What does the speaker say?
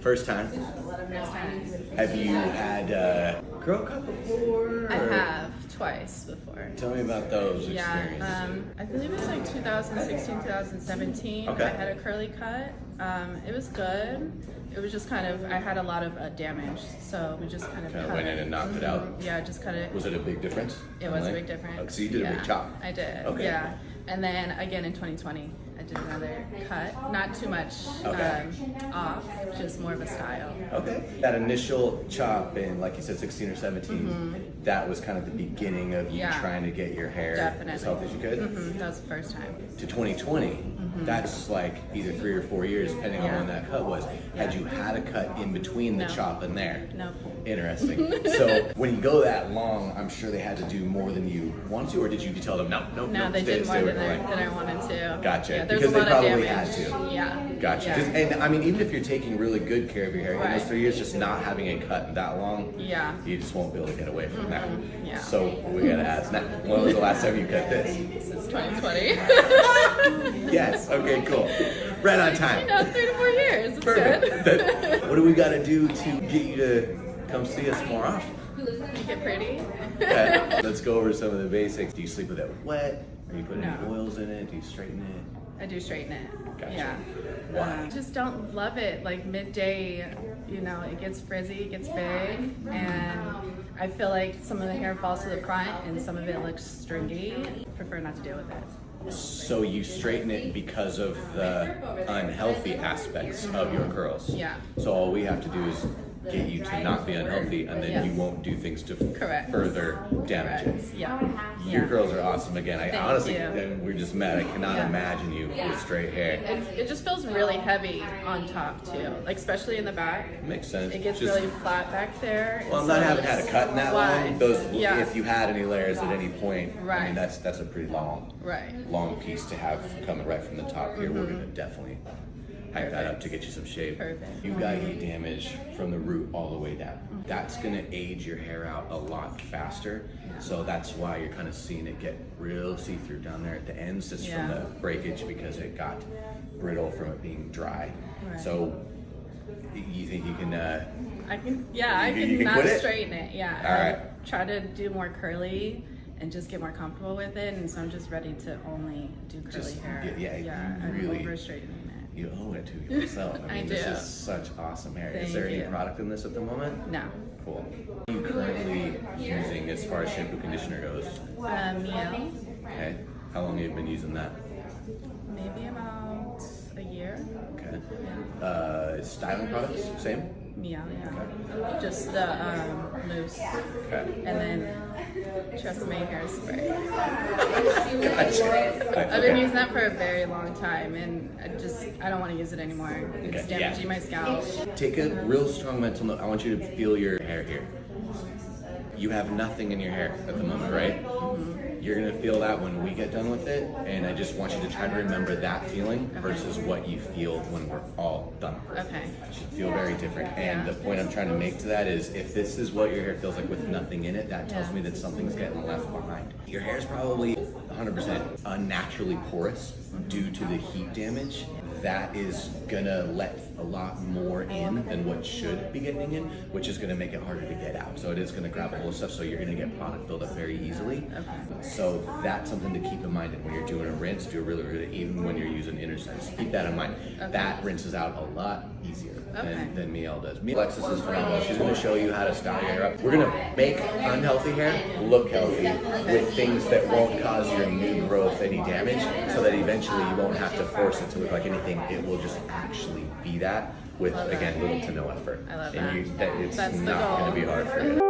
First time? First time. Have you had a girl cut before? I have twice before. Tell me about those Yeah, experiences. I believe it was like 2016, 2017. Okay. I had a curly cut. It was good. It was just kind of, I had a lot of damage, so we just kind of Kinda cut went in it. and knocked it out? Yeah, just cut it. Was it a big difference? It was a big difference. Oh, so you did a big chop. I did. Okay. Yeah, and then again in 2020, I did another cut. Not too much Okay. off, just more of a style. Okay. That initial chop in, like you said, 16 or 17, that was kind of the beginning of you Yeah. trying to get your hair Definitely. as healthy as you could. That was the first time. To 2020, that's like either 3 or 4 years, depending on Yeah. when that cut was. Had you had a cut in between the No. chop and there? No. Interesting. So when you go that long, I'm sure they had to do more than you wanted to, or did you tell them, no, No, they did more stay than with the line? I wanted to. Gotcha. Yeah, there's Because a they lot probably of had damage. to. Yeah. Gotcha. Yeah. 'Cause- and I mean, even if you're taking really good care of your hair, in those Right. 3 years, just not having it cut that long, Yeah. you just won't be able to get away from that. Yeah. So we gotta ask now, when was the last time you cut this? Since 2020. Yes. Okay. Cool. Right on time. 3 to 4 years. It's Perfect. good. What do we gotta do to get you to come see us more often? Make it pretty. Okay, let's go over some of the basics. Do you sleep with it wet? Are you putting any No. oils in it? Do you straighten it? I do straighten it. Gotcha. Yeah. Why? Just don't love it. Like midday, it gets frizzy, it gets big, and I feel like some of the hair falls to the front and some of it looks stringy. Prefer not to deal with it. So you straighten it because of the unhealthy aspects of your curls. Yeah. So all we have to do is get you to not be unhealthy, and then Yes. you won't do things to Correct. further damage it. Yeah. Your Yeah. curls are awesome. Again, I Thank honestly, you. and we just met. I cannot Yeah. imagine you with straight hair. It just feels really heavy on top too, like especially in the back. Makes sense. It gets Just- really flat back there. Well, and not so having had a it's cut in that wide. long. Those, Yeah. if you had any layers at any point, I mean, Right. that's a pretty long Right. piece to have coming right from the top here. We're gonna definitely hype that up to get you some shape. Perfect. You got heat damage from the root all the way down. That's gonna age your hair out a lot faster. So that's why you're kind of seeing it get real see-through down there at the ends, just from Yeah. the breakage because it got brittle from it being dry. Right. So you think you can? I can, yeah, I You can can not quit it? straighten it. Yeah. All right. Try to do more curly and just get more comfortable with it, and so I'm just ready to only do curly Just hair. get- yeah, you I'm really- over straightening it. You owe it to yourself. I mean, I this do. is such awesome hair. Is Thank there any you. product in this at the moment? No. Cool. What are you currently using as far as shampoo conditioner goes? Miel, Okay. How long have you been using that? maybe about a year. Okay. Yeah. Styling products, same? Miel, yeah. Just the mousse, Okay. and then Tresemme hairspray. Gotcha. I've been using that for a very long time, and I don't want to use it anymore. It's Okay, yeah. damaging my scalp. Take a real strong mental note. I want you to feel your hair here. You have nothing in your hair at the moment, right? You're gonna feel that when we get done with it, and I just want you to try to remember that feeling versus what you feel when we're all done. Okay. It should feel very different. And the point I'm trying to make to that is if this is what your hair feels like with nothing in it, that tells Yeah. me that something's getting left behind. Your hair is probably 100% unnaturally porous due to the heat damage. That is gonna let a lot more in than what should be getting in, which is gonna make it harder to get out. So it is gonna grab a hold of stuff, so you're gonna get product buildup very easily. Okay. So that's something to keep in mind. And when you're doing a rinse, do a really, even when you're using Intersense, keep that in mind. Okay. That rinses out a lot easier Okay. than Miel does. Alexis is phenomenal. She's going to show you how to style your hair up. We're going to make unhealthy hair look healthy with things that won't cause your new growth any damage, so that eventually you won't have to force it to look like anything. It will just actually be that with, Love that. again, little to no effort. I love and that. it's That's the not going goal. to be hard for you.